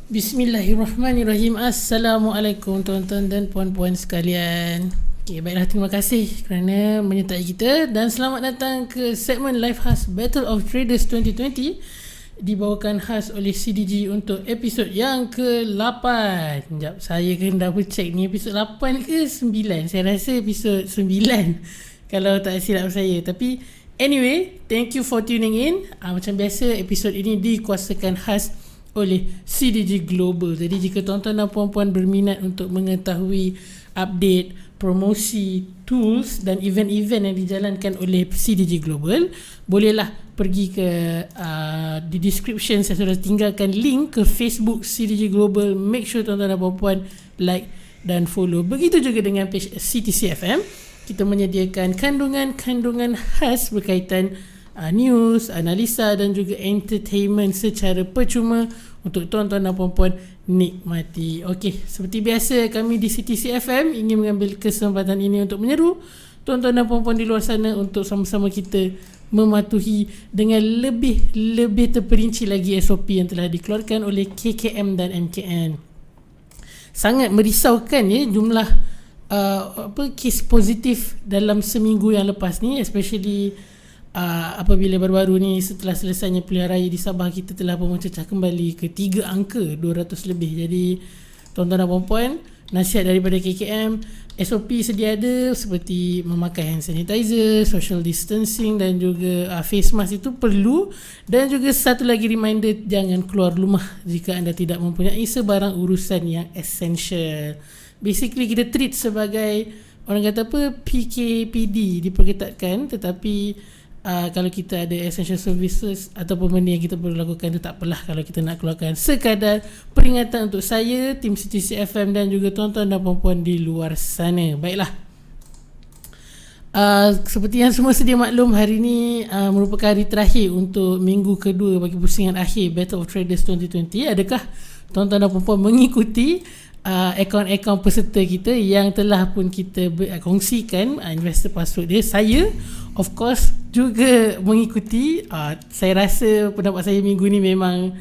Bismillahirrahmanirrahim. Assalamualaikum tuan-tuan dan puan-puan sekalian. Baiklah, terima kasih kerana menyertai kita dan selamat datang ke segmen Live Khas Battle of Traders 2020 dibawakan khas oleh CDG untuk episod yang ke-8. Sekejap, saya kena double check ni episod 8 ke 9. Saya rasa episod 9 kalau tak silap saya. Tapi anyway, thank you for tuning in. Macam biasa, episod ini dikuasakan khas oleh CDG Global. Jadi jika tuan-tuan dan puan-puan berminat untuk mengetahui update, promosi, tools dan event-event yang dijalankan oleh CDG Global, bolehlah pergi ke di description. Saya sudah tinggalkan link ke Facebook CDG Global. Make sure tuan-tuan dan puan-puan like dan follow. Begitu juga dengan page CTC FM. Kita menyediakan kandungan-kandungan khas berkaitan news, analisa dan juga entertainment secara percuma untuk tuan-tuan dan puan-puan nikmati. Okey, seperti biasa kami di CTC FM ingin mengambil kesempatan ini untuk menyeru tuan-tuan dan puan-puan di luar sana untuk sama-sama kita mematuhi dengan lebih terperinci lagi SOP yang telah dikeluarkan oleh KKM dan MKN. Sangat merisaukan jumlah kes positif dalam seminggu yang lepas ni, especially apabila baru-baru ni setelah selesainya pilihan raya di Sabah, kita telah pun mencecah kembali ke 3 angka 200 lebih. Jadi tuan-tuan dan puan-puan, nasihat daripada KKM, SOP sedia ada seperti memakai hand sanitizer, social distancing dan juga face mask itu perlu. Dan juga satu lagi reminder, jangan keluar rumah jika anda tidak mempunyai sebarang urusan yang essential. Basically kita treat sebagai orang kata PKPD, diperketatkan, tetapi kalau kita ada essential services ataupun benda yang kita perlu lakukan, itu tak apalah kalau kita nak keluarkan. Sekadar peringatan untuk saya, tim CTC FM dan juga tuan-tuan dan puan-puan di luar sana. Baiklah, seperti yang semua sedia maklum, hari ini merupakan hari terakhir untuk minggu kedua bagi pusingan akhir Battle of Traders 2020. Adakah tuan-tuan dan puan-puan mengikuti akaun-akaun peserta kita yang telah pun kita kongsikan investor password dia? Saya of course juga mengikuti. Saya rasa pendapat saya minggu ni memang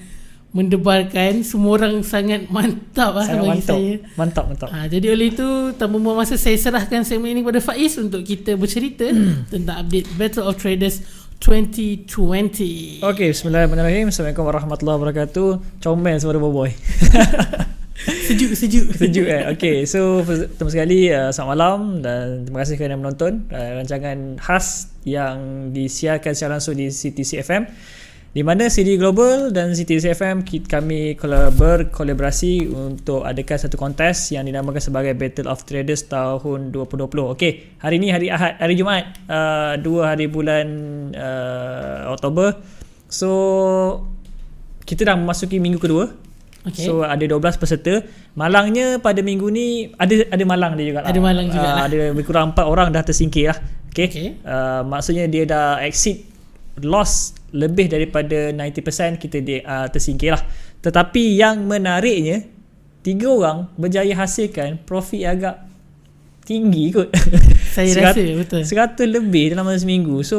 mendebarkan. Semua orang sangat mantap bagi saya. Mantap. Jadi oleh itu, tanpa membuang masa, saya serahkan segmen ini kepada Faiz untuk kita bercerita tentang update Battle of Traders 2020. Okay, bismillahirrahmanirrahim. Assalamualaikum warahmatullahi wabarakatuh. Comel suara boboy. Sejuk. Okay, so pertama sekali selamat malam dan terima kasih kerana menonton rancangan khas yang disiarkan secara langsung di CTC FM, di mana CD Global dan CTC FM kami berkolaborasi untuk adakan satu kontes yang dinamakan sebagai Battle of Traders tahun 2020. Okay, hari ni hari Ahad, hari Jumaat, 2 hari bulan Oktober. So kita dah memasuki minggu kedua. Okay. So ada 12 peserta. Malangnya pada minggu ni ada malang dia juga. Ada malang juga lah. Ada lebih kurang 4 orang dah tersingkir lah. Okay. Maksudnya dia dah exceed loss lebih daripada 90%, kita tersingkir lah. Tetapi yang menariknya, 3 orang berjaya hasilkan profit agak tinggi kot. Saya rasa betul 100 lebih dalam masa seminggu. So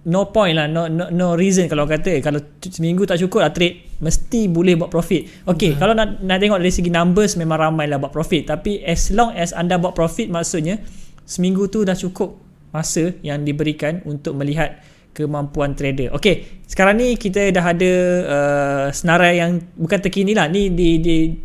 no point lah, no reason kalau kata kalau seminggu tak cukup lah trade, mesti boleh buat profit. Okay, kalau nak tengok dari segi numbers, memang ramai lah buat profit. Tapi as long as anda buat profit, maksudnya seminggu tu dah cukup masa yang diberikan untuk melihat kemampuan trader. Okay, sekarang ni kita dah ada senarai yang bukan terkini lah. Ni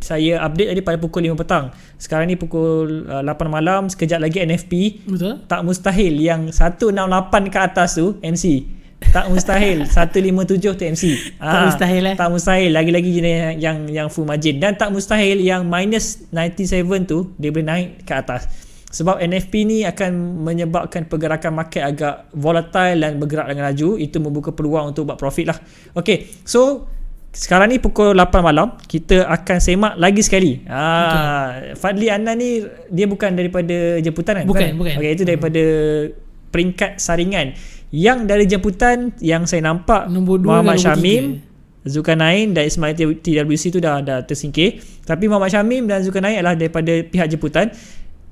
saya update tadi pada pukul 5 petang. Sekarang ni pukul 8 malam. Sekejap lagi NFP. Betul. Tak mustahil yang 168 ke atas tu MC. Tak mustahil 157 tu MC. Tak mustahil Tak mustahil. Lagi-lagi yang full margin. Dan tak mustahil yang minus 97 tu dia boleh naik ke atas. Sebab NFP ni akan menyebabkan pergerakan market agak volatile dan bergerak dengan laju. Itu membuka peluang untuk buat profit lah. Okay, so sekarang ni pukul 8 malam kita akan semak lagi sekali. Fadli Annan ni dia bukan daripada jemputan kan? Bukan. Okay, itu daripada peringkat saringan. Yang dari jemputan yang saya nampak, nombor 2 Muhammad Syamim, Zulkarnain dan Ismail TWC tu dah tersingkir. Tapi Muhammad Syamim dan Zulkarnain adalah daripada pihak jemputan.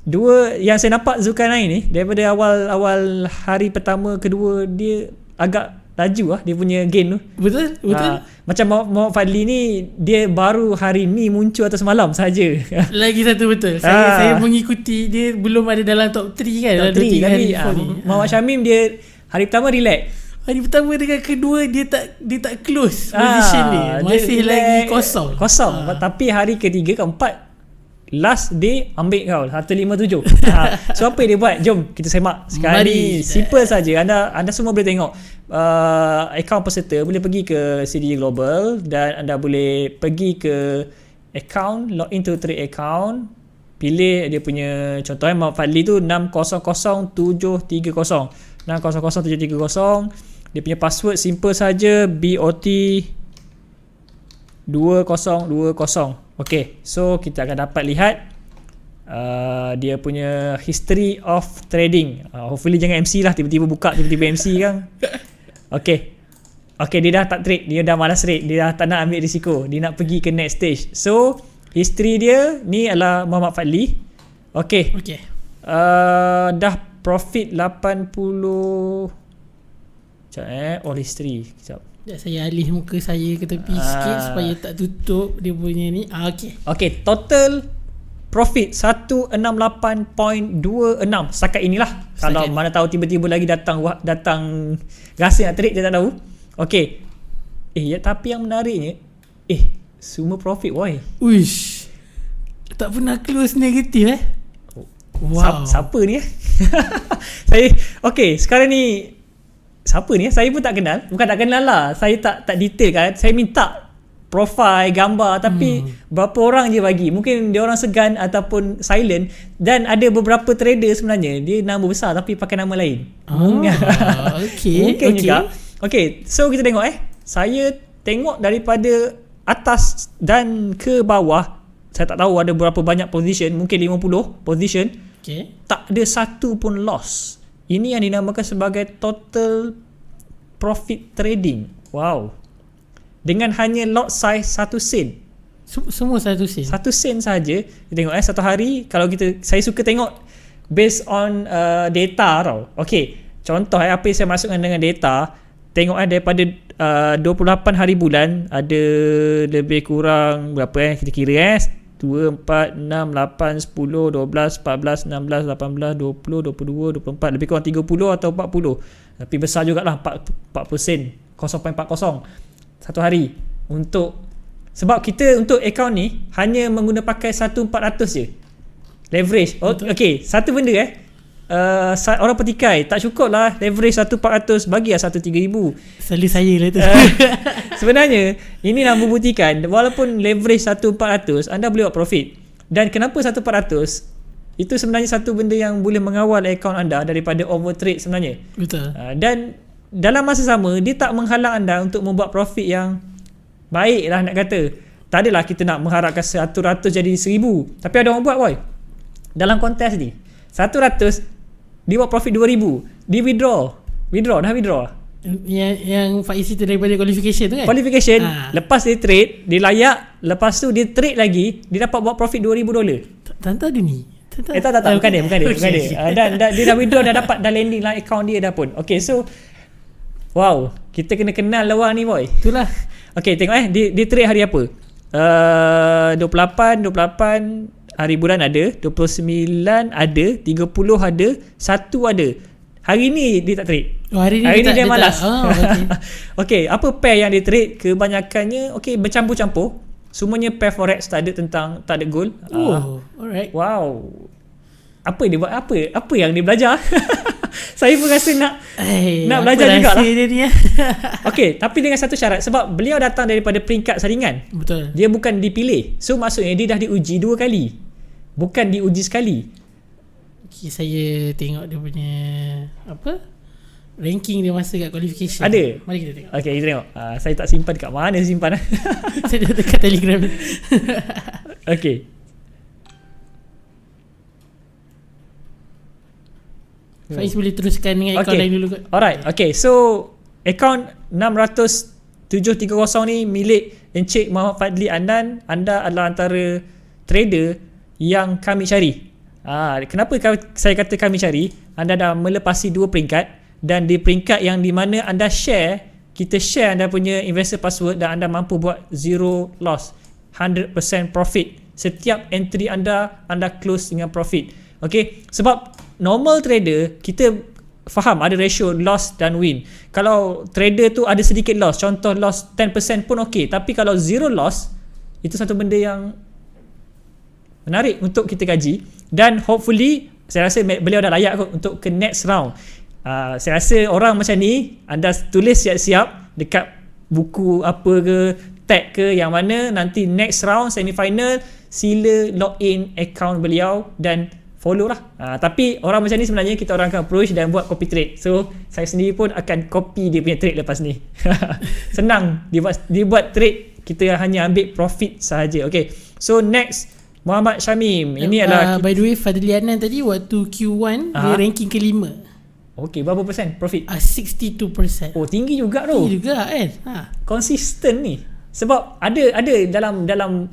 Dua yang saya nampak, Zulkarnain ni daripada awal hari pertama kedua dia agak laju dia punya gain tu. Betul. Macam Muhammad Fadli ni, dia baru hari ni muncul atau semalam saja. Lagi satu betul. Saya mengikuti dia, belum ada dalam top 3 kan. Top 3 tapi Muhammad Syamim dia hari pertama relax. Hari pertama dengan kedua dia tak close position dia. Masih lagi kosong. Tapi hari ketiga keempat last day ambil kau 157. So apa yang dia buat? Jom kita semak sekali. Simple saja. Anda semua boleh tengok akaun peserta, boleh pergi ke CDG Global dan anda boleh pergi ke akaun, login to trade account, pilih dia punya, contohnya Muhammad Fadli tu 600730 600730. Dia punya password simple saja, BOT 2020. Okay, so kita akan dapat lihat dia punya history of trading. Hopefully jangan MC lah, tiba-tiba buka tiba-tiba MC kan. Okay, dia dah tak trade, dia dah malas trade, dia dah tak nak ambil risiko, dia nak pergi ke next stage. So history dia ni adalah Muhammad Fadli. Okay. Dah profit 80. Sekejap all history. Sekejap. Saya alih muka saya ke tepi sikit supaya tak tutup dia punya ni. Okay, total profit 168.26 setakat inilah. Kalau mana tahu tiba-tiba lagi datang rasa nak trade, dia tak tahu. Okay. Tapi yang menariknya semua profit boy. Uish. Tak pernah close negatif Wow. Siapa ni sekarang ni siapa ni? Saya pun tak kenal. Bukan tak kenal lah, saya tak detail kan. Saya minta profile, gambar, tapi berapa orang je bagi. Mungkin dia orang segan ataupun silent. Dan ada beberapa trader sebenarnya dia nama besar tapi pakai nama lain. Mungkin juga. Okay, so kita tengok saya tengok daripada atas dan ke bawah. Saya tak tahu ada berapa banyak position, mungkin 50 position. Tak ada satu pun loss. Ini yang dinamakan sebagai total profit trading. Wow. Dengan hanya lot size 1 sen. Semua 1 sen. 1 sen saja. Kita tengok satu hari, kalau saya suka tengok based on data tau. Okay, contoh apa yang saya masukkan dengan data. Tengok daripada 28 hari bulan, ada lebih kurang berapa kita kira 2, 4, 6, 8, 10, 12, 14, 16, 18, 20, 22, 24, lebih kurang 30 atau 40. Tapi besar jugalah 40%, 0.40 satu hari. Sebab kita untuk akaun ni hanya mengguna pakai 1/400 je leverage. Okay, satu benda orang petikai tak cukup lah leverage 1/400, bagi lah 1/3000. Selalu saya lah tu. Sebenarnya ini nak membuktikan walaupun leverage 1/400 anda boleh buat profit. Dan kenapa 1/400? Itu sebenarnya satu benda yang boleh mengawal akaun anda daripada overtrade sebenarnya. Betul. Dan dalam masa sama dia tak menghalang anda untuk membuat profit yang baik lah nak kata. Tak adalah kita nak mengharapkan 100 jadi 1000. Tapi ada orang buat boy. Dalam kontes ni 100 dia buat profit 2000. Dia withdraw. Yang Faiz itu daripada qualification tu kan? Qualification. Lepas dia trade, dia layak. Lepas tu dia trade lagi, dia dapat buat profit $2000. Tanta dia ni. Tak, bukan dia. Dan dia dah withdraw, dah dapat, dah landing lah account dia dah pun. Okay, so wow, kita kena kenal lawan ni boy. Itulah. Okay, tengok dia trade hari apa? 28 hari bulan ada, 29 ada, 30 ada, 1 ada. Hari ni dia tak trade. Hari ni dia malas. Okay, apa pair yang dia trade? Kebanyakannya bercampur-campur. Semuanya pair forex, tak ada gold. Alright. Wow. Apa dia buat? Apa yang dia belajar? Saya pun rasa nak belajar jugalah. Okay, tapi dengan satu syarat, sebab beliau datang daripada peringkat saringan. Betul. Dia bukan dipilih. So maksudnya dia dah diuji 2 kali. Bukan diuji sekali. Okay, saya tengok dia punya ranking dia masa kat qualification. Ada. Mari kita tengok. Okay, kita tengok. Saya tak simpan dekat mana simpan. Saya dah dekat Telegram. Okay. Faiz boleh teruskan dengan akaun lain dulu kot. Alright. Okay, so akaun 60730 ni milik Encik Muhammad Fadli Adnan. Anda adalah antara trader yang kami cari. Kenapa saya kata kami cari? Anda dah melepasi 2 peringkat. dan di peringkat yang di mana anda kita share anda punya investor password dan anda mampu buat zero loss, 100% profit. Setiap entry anda close dengan profit. Okay, sebab normal trader kita faham ada ratio loss dan win. Kalau trader tu ada sedikit loss, contoh loss 10% pun okay, tapi kalau zero loss, itu satu benda yang menarik untuk kita kaji. Dan hopefully saya rasa beliau dah layak kot untuk ke next round. Saya rasa orang macam ni anda tulis siap-siap dekat buku apa ke, tag ke, yang mana nanti next round semi-final sila login account beliau dan follow lah. Tapi orang macam ni sebenarnya kita orang akan approach dan buat copy trade. So saya sendiri pun akan copy dia punya trade lepas ni. Senang dia buat trade, kita hanya ambil profit sahaja. Okay, so next Muhammad Syamim. Ini adalah by the way, Fadlianan tadi waktu Q1 dia ranking kelima. Okay, berapa persen profit? 62%. Oh, tinggi juga tu. Tinggi juga kan. Konsisten ni. Sebab ada dalam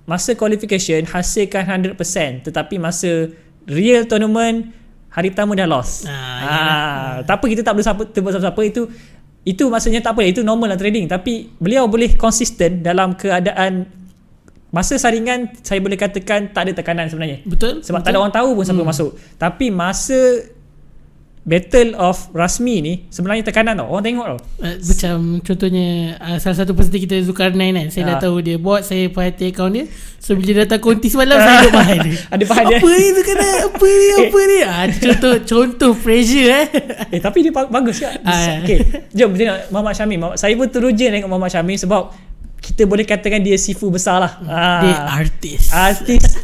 masa qualification hasilkan 100%, tetapi masa real tournament hari pertama dah loss. Tak apa, kita tak boleh tebak siapa itu maksudnya tak apa, itu normal lah trading. Tapi beliau boleh konsisten dalam keadaan masa saringan, saya boleh katakan tak ada tekanan sebenarnya. Betul. Sebab tak ada orang tahu pun siapa masuk. Tapi masa Battle of Rasmi ni sebenarnya tekanan tau. Orang tengok tau. Macam contohnya salah satu peserta kita Zulkarnain kan. Saya dah tahu dia bot, saya perhati akaun dia. So bila datang konti semalam saya duduk bahan dia. Ada bahan dia. Apa ni Zulkarnain? Apa ni? Contoh pressure tapi dia bagus kan. Okay, jom kita tengok Muhammad Syamim. Saya pun teruja tengok Muhammad Syamim sebab kita boleh katakan dia sifu besar lah. Dia artis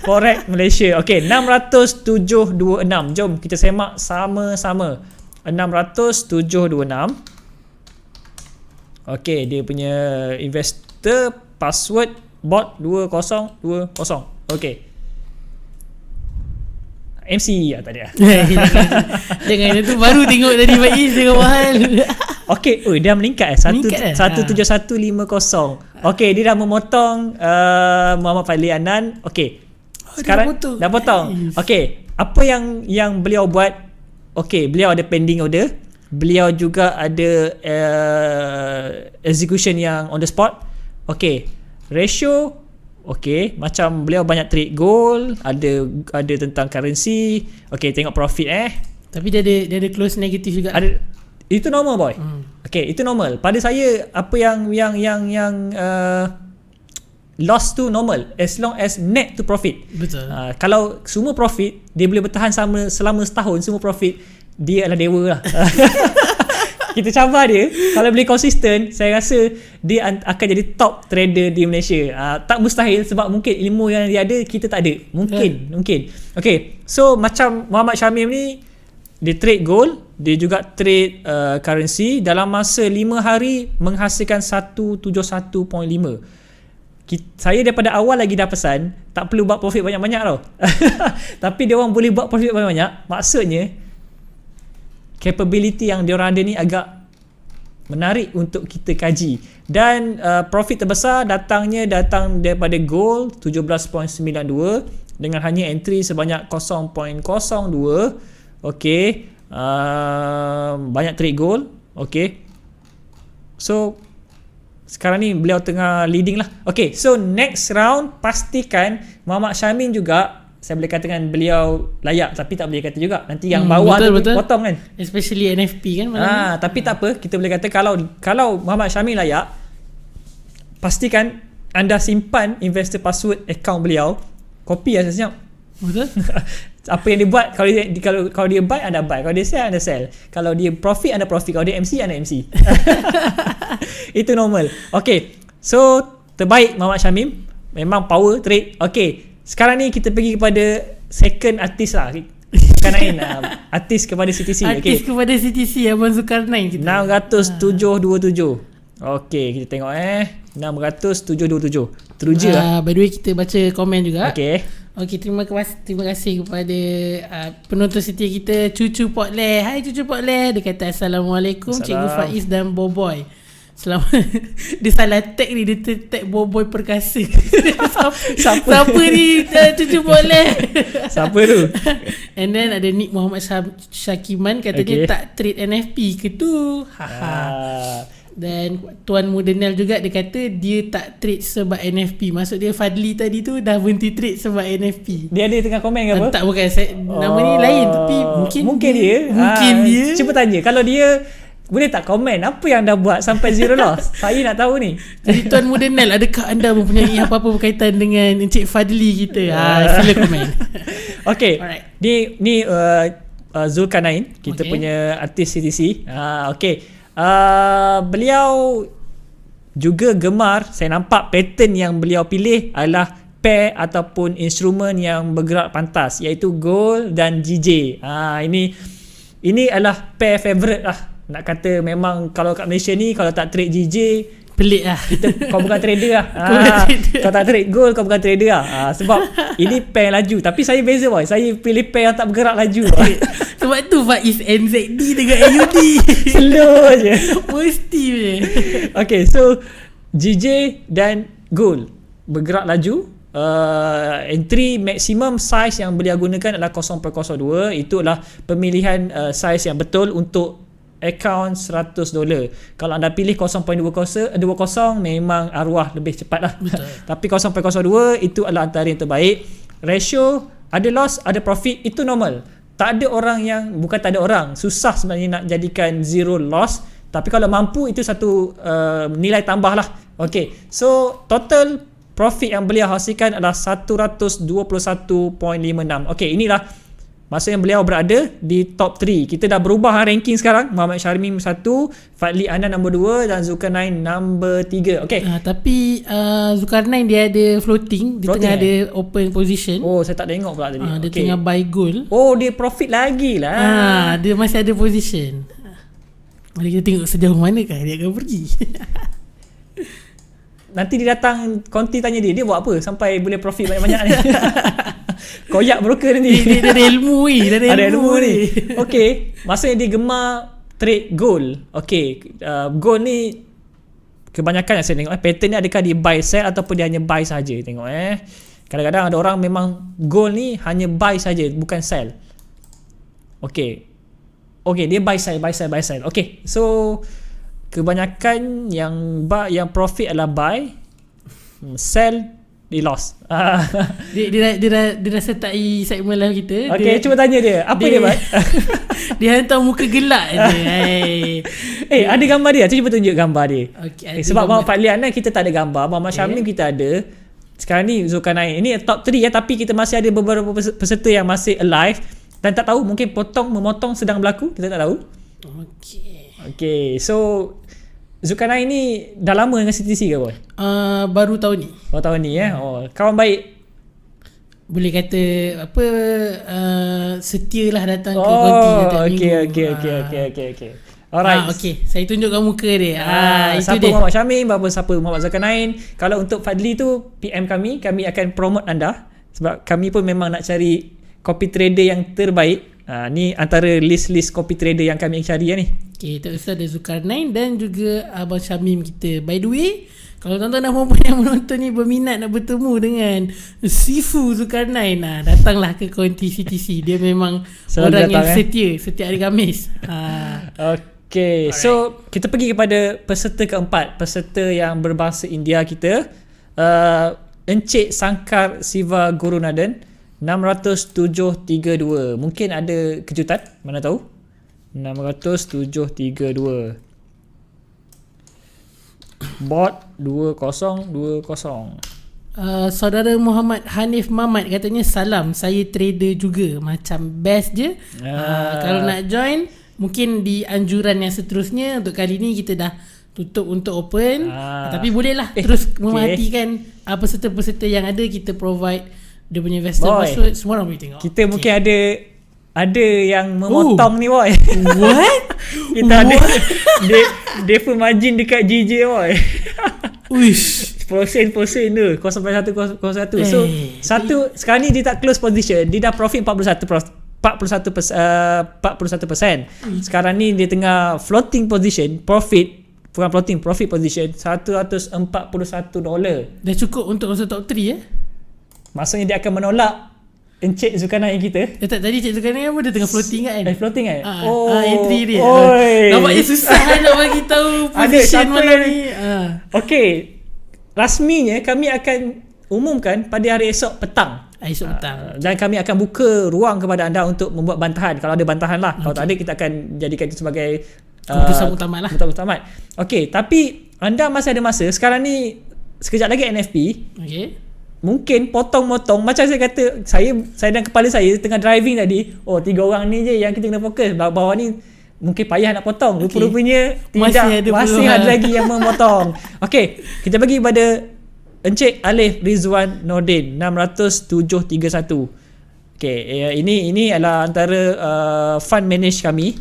forex Malaysia. Okay, 607.26. Jom kita semak sama-sama. 607.26. Okay, dia punya investor password bot 2020. Okay, MC tak ada. Jangan itu baru tengok tadi Faiz dengan mahal. Okay, dah meningkat 17150. Okay, dia dah memotong Muhammad Fadli Anan. Okay, sekarang dah potong. Okay, apa yang beliau buat? Okay, beliau ada pending order. Beliau juga ada execution yang on the spot. Okay, ratio. Okay, macam beliau banyak trade gold, ada tentang currency. Okay, tengok profit Tapi dia ada close negatif juga. Itu normal boy. Okay, itu normal. Pada saya apa yang loss tu normal as long as net to profit. Betul. Kalau semua profit, dia boleh bertahan selama setahun semua profit, dia adalah dewa lah. Kita cabar dia. Kalau boleh konsisten, saya rasa dia akan jadi top trader di Malaysia. Tak mustahil sebab mungkin ilmu yang dia ada kita tak ada. Mungkin. Okay, so macam Muhammad Syamim ni, dia trade gold, dia juga trade currency. Dalam masa 5 hari menghasilkan 171.5. Saya daripada awal lagi dah pesan, tak perlu buat profit banyak-banyak tau. Tapi dia orang boleh buat profit banyak-banyak. Maksudnya capability yang diorang ada ni agak menarik untuk kita kaji. Dan profit terbesar datang daripada gold 17.92 dengan hanya entry sebanyak 0.02. Okay, banyak trade gold. Okay, so sekarang ni beliau tengah leading lah. Okay, so next round pastikan Muhammad Syamim juga, saya boleh katakan beliau layak, tapi tak boleh kata juga nanti yang bawah betul. Potong kan, especially NFP kan tapi tak apa, kita boleh kata kalau Muhammad Syamim layak, pastikan anda simpan investor password account beliau, copy lah senyap. Betul. Apa yang dia buat, kalau dia buy anda buy, kalau dia sell anda sell, kalau dia profit anda profit, kalau dia MC anda MC. Itu normal. Okay, so terbaik Muhammad Syamim, memang power trade. Okay, sekarang ni kita pergi kepada second artis lah. Zulkarnain, artis kepada CTC. Artis kepada CTC Abang Zulkarnain kita. 607.27. Okay, kita tengok 607.27. Teruja by the way, kita baca komen juga. Okay, terima kasih kepada penonton setia kita, Cucu Potleh. Hai Cucu Potleh. Dia kata Assalamualaikum Cikgu Faiz dan Boboy. Selama dia salah tag ni, dia tag boy perkasa. Siapa ni cucu boleh. Siapa tu? And then ada Nick Muhammad Syakiman kata dia tak trade NFP ke tu. Dan Tuan Mudenel juga dia kata dia tak trade sebab NFP. Maksud dia Fadli tadi tu dah berhenti trade sebab NFP. Dia ada tengah komen ke apa? Tak, bukan nama ni lain, tapi mungkin dia. Cuba tanya, kalau dia boleh tak komen apa yang dah buat sampai zero loss? Saya nak tahu ni. Jadi Tuan Mudenel, adakah anda mempunyai apa-apa berkaitan dengan Encik Fadli kita? Sila komen. Okay, ni Zulkarnain, kita punya artis CTC. Okay, beliau juga gemar, saya nampak pattern yang beliau pilih adalah pair ataupun instrumen yang bergerak pantas, iaitu gold dan GJ. Ini adalah pair favourite lah. Nak kata memang kalau kat Malaysia ni, kalau tak trade GJ, pelik lah. Kau bukan trader lah. Kau tak trade gold, kau bukan trader lah. Sebab ini pair laju. Tapi saya beza boy, saya pilih pair yang tak bergerak laju. Sebab tu Faiz NZD dengan AUD. Slow je. Mesti je. Okay, so GJ dan gold bergerak laju. Entry maximum size yang beliau gunakan adalah 0.02. Itu adalah pemilihan size yang betul untuk account $100. Kalau anda pilih 0.20 memang arwah lebih cepat lah. Tapi 0.02 itu adalah antara yang terbaik. Ratio ada loss ada profit, itu normal. Tak ada orang yang, bukan tak ada orang, susah sebenarnya nak jadikan zero loss. Tapi kalau mampu, itu satu nilai tambah lah. Okay, so total profit yang beliau hasilkan adalah 121.56. Okay, inilah maksudnya beliau berada di top 3. Kita dah berubah ranking sekarang. Muhammad Syarmi 1, Fadli Anan nombor 2 dan Zulkarnain nombor 3. Okay. Tapi Zulkarnain dia ada floating. Dia tengah ada open position. Oh, saya tak tengok pula tadi. Dia tengah buy gold. Oh, dia profit lagi lah. Dia masih ada position. Mari kita tengok sejauh manakah dia akan pergi. Nanti dia datang konti tanya dia buat apa sampai boleh profit banyak-banyak ni. Koyak broker ni. Dia ada ilmu ni. Ada ilmu ni. Okay, maksudnya dia gemar trade gold. Okay, gold ni kebanyakan yang saya tengok pattern ni, adakah dia buy sell ataupun dia hanya buy saja. Tengok kadang-kadang ada orang memang gold ni hanya buy saja, bukan sell. Okay, dia buy sell. Okay, so kebanyakan yang profit adalah buy, sell di loss. Dia dah setai segmen live kita. Okay, cuba tanya dia apa dia buat. Dia hantar muka gelak je. Ada gambar dia. Cuba tunjuk gambar dia. Sebab Muhammad Fadli Anan kita tak ada gambar, Muhammad Syamim kita ada. Sekarang ni Zulkarnain. Ini top 3 tapi kita masih ada beberapa peserta yang masih alive dan tak tahu, mungkin memotong sedang berlaku, kita tak tahu. Okay, so Zulkarnain ni dah lama dengan CTC ke boy? Baru tahun ni. Tahun ni kawan baik. Boleh kata apa, setia lah datang ke konti setiap minggu. Okay. Alright. Okay, saya tunjukkan muka dia. Itu siapa dia. Muhammad Syamim, siapa Muhammad Zulkarnain. Kalau untuk Fadli tu PM kami akan promote anda. Sebab kami pun memang nak cari copy trader yang terbaik. Ni antara list copy trader yang kami cari ni. Okay, tak usah ada Zulkarnain dan juga Abang Syamim kita. By the way, kalau tuan-tuan dan puan-puan yang menonton ni berminat nak bertemu dengan Sifu Zulkarnain, datanglah ke konti CTC. Dia memang orang yang setia setiap hari Khamis. Okay, so kita pergi kepada peserta keempat, peserta yang berbangsa India kita, Encik Sankar Siva Gurunadan 607.32. Mungkin ada kejutan, mana tahu. 607.32. Bot 2020. Saudara Muhammad Hanif Mamat katanya, salam, saya trader juga, macam best je. Kalau nak join, mungkin di anjuran yang seterusnya. Untuk kali ni kita dah tutup untuk open, tapi bolehlah terus memerhatikan peserta-peserta yang ada. Kita provide dia punya investor password, semua orang boleh tengok. Kita mungkin ada yang memotong ni boy. What? Kita ada defer margin dekat GJ boy. Uish, Persen tu 0.101. So sekarang ni dia tak close position, dia dah profit 41%. Sekarang ni dia tengah floating position, profit bukan floating, profit position $141. Dah cukup untuk masuk top 3 Maksudnya dia akan menolak Encik Zulkarnain kita. tak, tadi Cik Zulkarnain apa dia tengah floating kan? Floating kan? Entry dia. Oi. Nampaknya susah nak bagi tahu position mana ni. Okey. Rasminya kami akan umumkan pada hari esok petang. Esok petang. Dan kami akan buka ruang kepada anda untuk membuat bantahan. Kalau ada bantahan lah. Kalau tak ada, kita akan jadikan itu sebagai keputusan utama lah. Keputusan utama. Okey, tapi anda masih ada masa. Sekarang ni sekejap lagi NFP. Okey. Mungkin potong-potong, macam saya kata, saya dan kepala saya tengah driving tadi, 3 orang ni je yang kita kena fokus. Bawah ni mungkin payah nak potong. Rupa-rupanya tidak, masih ada lagi yang memotong. Okey, kita bagi pada Encik Alif Rizwan Nordin 60731. Okey, ini adalah antara fund manage kami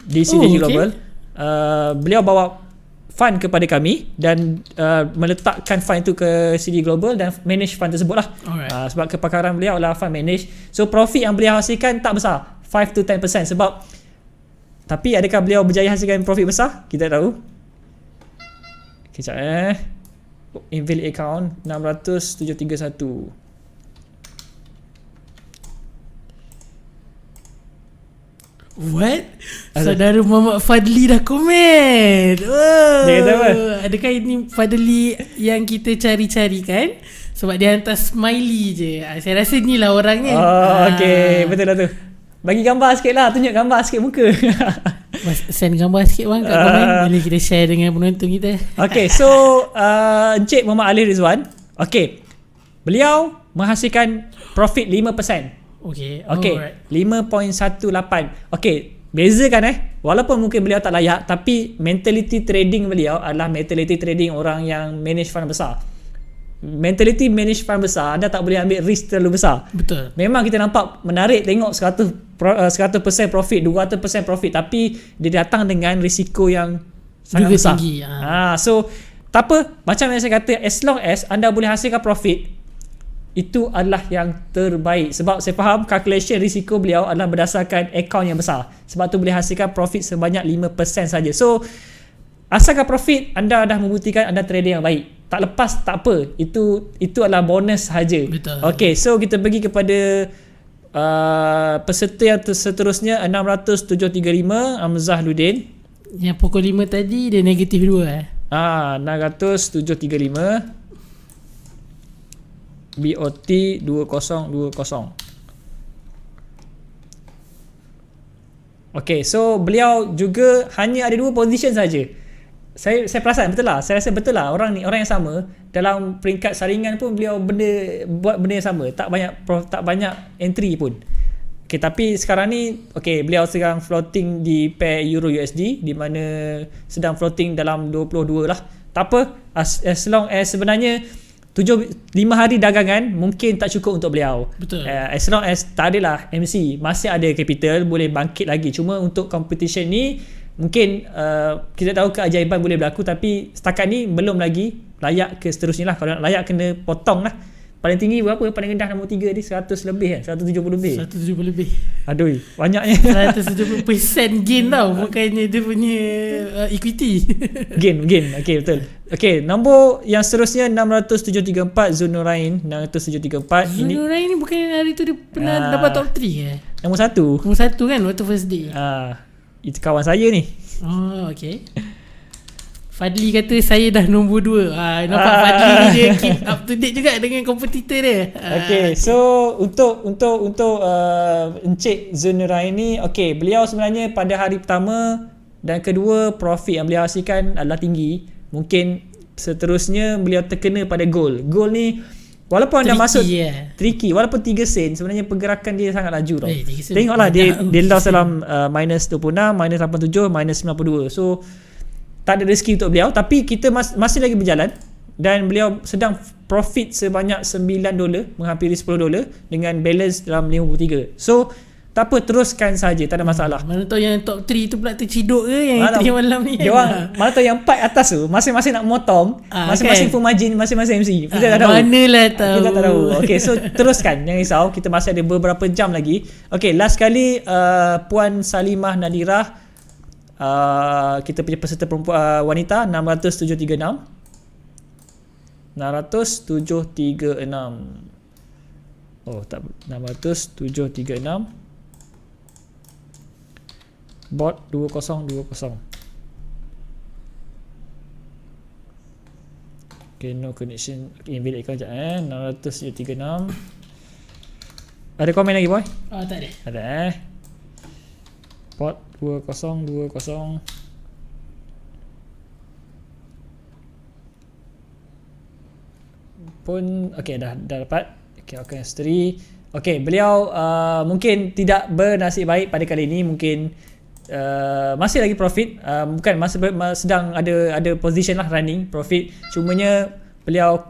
di CDG Global. Beliau bawa fund kepada kami dan meletakkan fund itu ke CD Global dan manage fund tersebut lah. Sebab kepakaran beliau adalah fund manage. So profit yang beliau hasilkan tak besar, 5 to 10% sebab. Tapi adakah beliau berjaya hasilkan profit besar? Kita tak tahu. Kejap invalid account 60731. What? Saudara Muhammad Fadli dah komen. Dia kata apa? Adakah ini Fadli yang kita cari-cari kan? Sebab dia hantar smiley je. Saya rasa ni lah orangnya. Okay, betul lah tu. Bagi gambar sikit lah. Tunjuk gambar sikit muka. Send gambar sikit bang kat komen. Boleh kita share dengan penonton kita. Okay, so Encik Muhammad Ali Rizwan. Okay, beliau menghasilkan profit 5%. Okay, 5.18. Okay, beza kan walaupun mungkin beliau tak layak, tapi mentality trading beliau adalah mentality trading orang yang manage fund besar. Mentality manage fund besar, anda tak boleh ambil risk terlalu besar. Betul. Memang kita nampak menarik tengok 100% profit, 200% profit, tapi dia datang dengan risiko yang sangat besar. Tinggi. So tak apa, macam yang saya kata, as long as anda boleh hasilkan profit, itu adalah yang terbaik. Sebab saya faham calculation risiko beliau adalah berdasarkan account yang besar. Sebab tu boleh hasilkan profit sebanyak 5% saja. So asalkan profit, anda dah membuktikan anda trader yang baik. Tak lepas tak apa, itu adalah bonus sahaja. Okay, so kita pergi kepada peserta yang seterusnya 60735 Amzah Ludin. Yang pukul 5 tadi dia negatif 2 60735 BOT 2020. Okay, so beliau juga hanya ada 2 position saja. Saya perasan betul lah. Saya rasa betul lah orang yang sama dalam peringkat saringan pun beliau buat benda yang sama. Tak banyak entry pun. Okay, tapi sekarang ni beliau sedang floating di pair Euro USD di mana sedang floating dalam 22 lah. Tak apa, as long as sebenarnya 5 hari dagangan mungkin tak cukup untuk beliau. Betul. As long as tak adalah MC, masih ada capital, boleh bangkit lagi. Cuma untuk competition ni mungkin kita tahu keajaiban boleh berlaku, tapi setakat ni belum lagi layak ke seterusnya lah. Kalau nak layak kena potong lah. Paling tinggi berapa? Paling rendah nombor 3 ni 100 lebih kan? 170 lebih. 170 lebih. Aduh, banyaknya. 170% gain tau. Bukannya dia punya equity. Gain. Okay, betul. Okay, nombor yang seterusnya 60734 Zunurain 60734. Zunurain ni bukan hari tu dia pernah dapat top 3 ke? Nombor 1. Nombor 1 kan waktu first day. Itu kawan saya ni. Okay. Fadli kata saya dah nombor 2. Nampak Fadli ni dia keep up to date juga dengan kompetitor dia. Okay, so untuk Encik Zunurain ni, beliau sebenarnya pada hari pertama dan kedua profit yang beliau hasilkan adalah tinggi. Mungkin seterusnya beliau terkena pada goal. Goal ni walaupun anda masuk tricky, walaupun 3 sen, sebenarnya pergerakan dia sangat laju tau. Tengoklah dia loss dalam minus 26, minus 87, minus 92. So tak ada rezeki untuk beliau, tapi kita masih lagi berjalan dan beliau sedang profit sebanyak $9, menghampiri $10 dengan balance dalam 53. So tak apa, teruskan saja, tak ada masalah. Mana tahu yang top 3 tu pula terciduk ke yang entry malam ni. Mana tahu yang 4 atas tu masing-masing nak motong, masing-masing full margin, masing-masing MC. Kita tak tahu. Manalah tahu. Kita tak tahu. Okay, so teruskan, jangan risau, kita masih ada beberapa jam lagi. Okay, last kali Puan Salimah Nadirah Kita punya peserta perempuan wanita 60736. Oh tak, 60736. Bot 2020. Okay, no connection. Okay, invalid kau sekejap 636. Ada komen lagi boy? Tak ada. Ada Bot 2020. Pun okay, dah dapat. Okay, okay, history. Okay, beliau mungkin tidak bernasib baik pada kali ini. Mungkin masih lagi profit, bukan sedang ada position lah running profit, cumanya beliau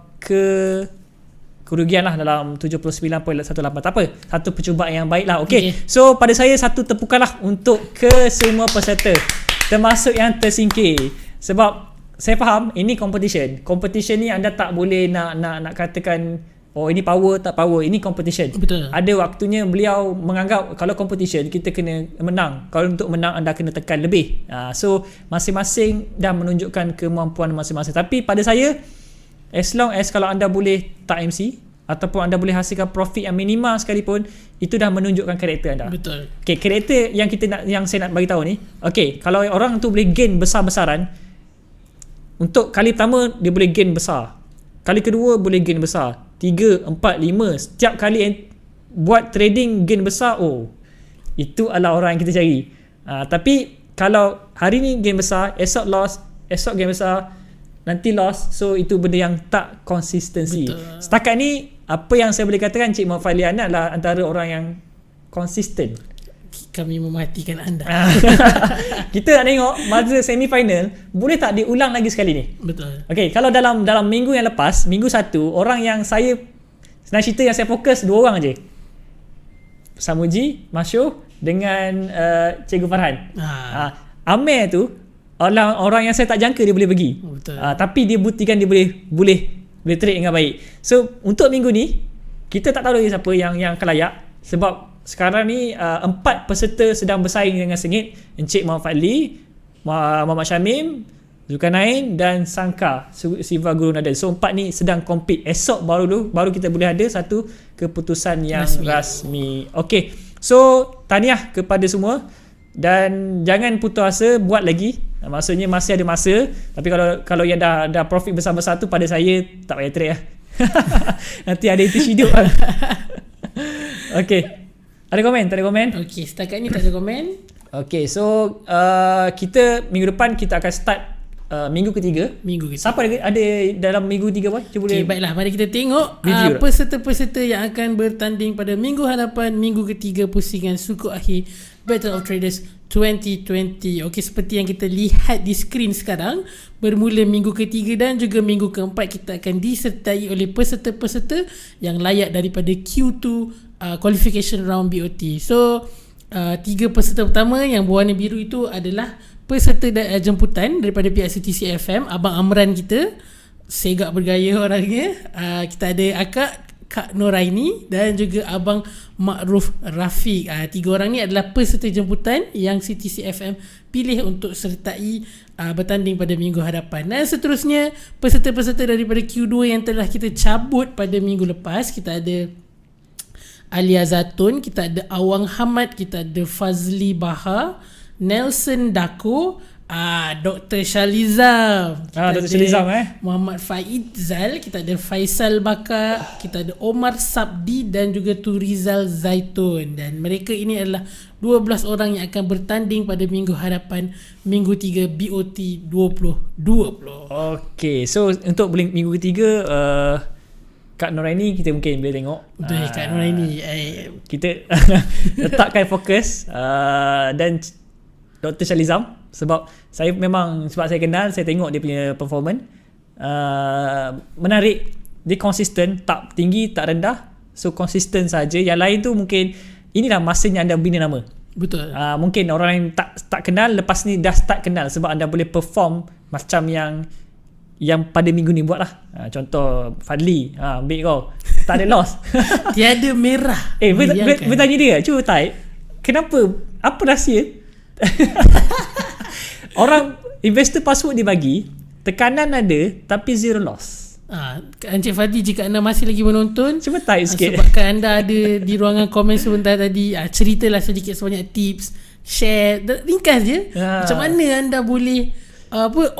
kerugian lah dalam 79.18. Tak apa, satu percubaan yang baik lah. Okay. So pada saya satu tepukan lah untuk ke semua peserta, termasuk yang tersingkir, sebab saya faham ini competition ni anda tak boleh nak katakan oh ini power tak power, ini competition. Betul. Ada waktunya beliau menganggap kalau competition kita kena menang, kalau untuk menang anda kena tekan lebih. So masing-masing dah menunjukkan kemampuan masing-masing. Tapi pada saya, as long as kalau anda boleh tak MC ataupun anda boleh hasilkan profit yang minimal sekalipun, itu dah menunjukkan karakter anda. Betul. Okay, karakter yang saya nak bagi tahu ni, okay, kalau orang tu boleh gain besar-besaran, untuk kali pertama dia boleh gain besar, kali kedua boleh gain besar, 3, 4, 5, setiap kali buat trading gain besar, oh itu adalah orang yang kita cari. Tapi kalau hari ni gain besar, esok loss, esok gain besar, nanti loss, so itu benda yang tak konsistensi. Setakat ni apa yang saya boleh katakan, Cik Muhammad Fadli Anad adalah antara orang yang konsisten. Kami mematikan anda. Kita nak tengok masa semi-final boleh tak diulang lagi sekali ni. Betul. Okay, kalau dalam minggu yang lepas, minggu 1, orang yang saya senang cerita yang saya fokus 2 orang je, Samuji, Masyur dengan Cikgu Farhan. Amir tu orang yang saya tak jangka dia boleh pergi. Tapi dia buktikan dia boleh trade dengan baik. So untuk minggu ni kita tak tahu lagi siapa yang akan layak, sebab sekarang ni 4 peserta sedang bersaing dengan sengit. Encik Muhammad Fadli, Muhammad Syamim, Zulkarnain dan Sangka Siva Guru Nadal. So 4 ni sedang compete. Esok baru kita boleh ada satu keputusan yang rasmi. Okay, so tahniah kepada semua dan jangan putus asa, buat lagi. Maksudnya masih ada masa. Tapi kalau yang dah profit besar-besar tu, pada saya tak payah trade lah. Nanti ada itu hidup. Okay, ada komen? Tak ada komen? Okay, setakat ni tak ada komen. Okay, so kita minggu depan kita akan start minggu ketiga. Siapa ada dalam minggu 3 boy? Cuba okay, baiklah, mari kita tengok peserta-peserta yang akan bertanding pada minggu hadapan, minggu ketiga pusingan suku akhir Battle of Traders 2020. Okay, seperti yang kita lihat di skrin sekarang, bermula minggu ketiga dan juga minggu keempat kita akan disertai oleh peserta-peserta yang layak daripada Q2 qualification round BOT. So 3 peserta pertama yang berwarna biru itu adalah peserta jemputan daripada pihak CTC FM, Abang Amran kita, segak bergaya orangnya. Kita ada Kak Noraini dan juga Abang Ma'ruf Rafiq. 3 orang ni adalah peserta jemputan yang CTC FM pilih untuk sertai bertanding pada minggu hadapan. Dan seterusnya peserta-peserta daripada Q2 yang telah kita cabut pada minggu lepas, kita ada Alia Zatun, kita ada Awang Hamad, kita ada Fazli Baha, Nelson Dako, Dr. Shalizam, Dr. Shalizam, Muhammad Faizal, kita ada Faisal Bakar, kita ada Omar Sabdi dan juga Turizal Zaitun. Dan mereka ini adalah 12 orang yang akan bertanding pada minggu hadapan, minggu 3 BOT 2020. Okay, so untuk minggu ketiga, Kak Noraini kita mungkin boleh tengok. Betul, Kak Noraini. Kita letakkan fokus dan Dr. Shalizam, sebab saya kenal, saya tengok dia punya performance menarik. Dia konsisten, tak tinggi tak rendah, so konsisten saja. Yang lain tu mungkin inilah masanya anda bina nama. Betul. Mungkin orang yang tak kenal, lepas ni dah start kenal, sebab anda boleh perform macam yang pada minggu ni buat lah. Contoh Fadli, ambil kau, tak ada loss. Tiada merah. Bertanya dia, cuba type, kenapa, apa rahsia Orang investor password dia bagi, tekanan ada tapi zero loss. Encik Fadi, jika anda masih lagi menonton, Cuba type sikit. sebabkan anda ada di ruangan komen sebentar tadi, ceritalah sedikit sebanyak tips, share, ringkas je macam mana anda boleh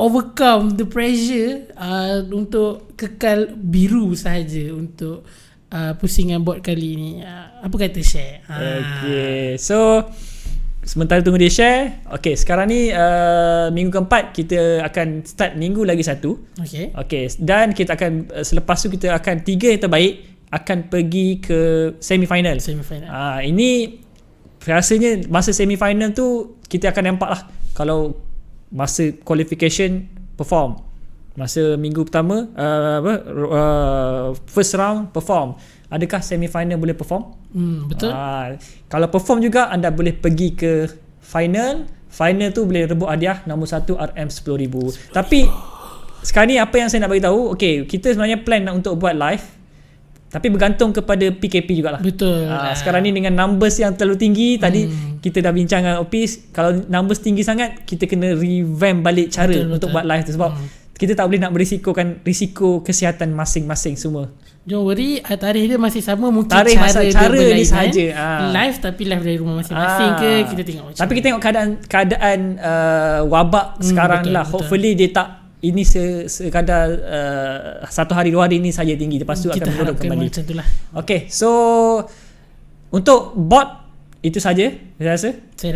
overcome the pressure untuk kekal biru sahaja untuk pusingan bot kali ni. Apa kata share? Okay, so sementara tunggu dia share. Okay, sekarang ni minggu keempat kita akan start minggu lagi satu. Okay, dan kita akan selepas tu kita akan 3 yang terbaik akan pergi ke semi-final. Ini rasanya masa semi-final tu kita akan nampak lah kalau masa qualification perform, masa minggu pertama first round perform, adakah semi-final boleh perform? Betul. Kalau perform juga anda boleh pergi ke final tu boleh rebut hadiah nombor 1 RM10,000. Tapi sekarang ni apa yang saya nak bagi tahu, okay, kita sebenarnya plan untuk buat live tapi bergantung kepada PKP jugalah. Betul. Sekarang ni dengan numbers yang terlalu tinggi, tadi kita dah bincang dengan Opis, kalau numbers tinggi sangat kita kena revamp balik cara untuk buat live tu, sebab kita tak boleh nak berisikokan risiko kesihatan masing-masing semua. Don't worry, tarikh dia masih sama, mungkin tarikh cara dia sahaja. Live tapi live dari rumah masing-masing ke, kita tengok macam tapi kita tengok keadaan wabak sekarang lah. Hopefully dia tak, ini sekadar 1 hari 2 hari ni saja tinggi, lepas tu akan menurun kembali. Okay, so untuk bot itu saja saya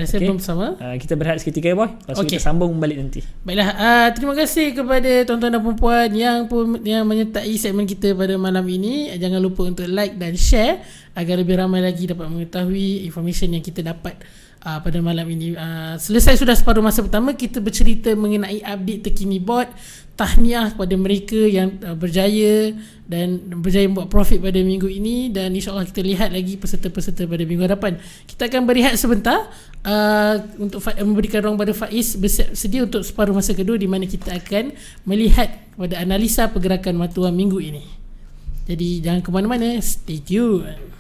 rasa belum sama. Kita berehat seketika boy, lepas tu kita sambung balik nanti. Baiklah, terima kasih kepada tuan-tuan dan puan-puan yang menyertai segmen kita pada malam ini. Jangan lupa untuk like dan share agar lebih ramai lagi dapat mengetahui information yang kita dapat pada malam ini. Selesai sudah separuh masa pertama, kita bercerita mengenai update terkini bot. Tahniah kepada mereka yang berjaya membuat profit pada minggu ini, dan insyaAllah kita lihat lagi peserta-peserta pada minggu hadapan. Kita akan berehat sebentar untuk memberikan ruang pada Faiz bersedia untuk separuh masa kedua, di mana kita akan melihat pada analisa pergerakan mata wang minggu ini. Jadi jangan ke mana-mana, stay tune.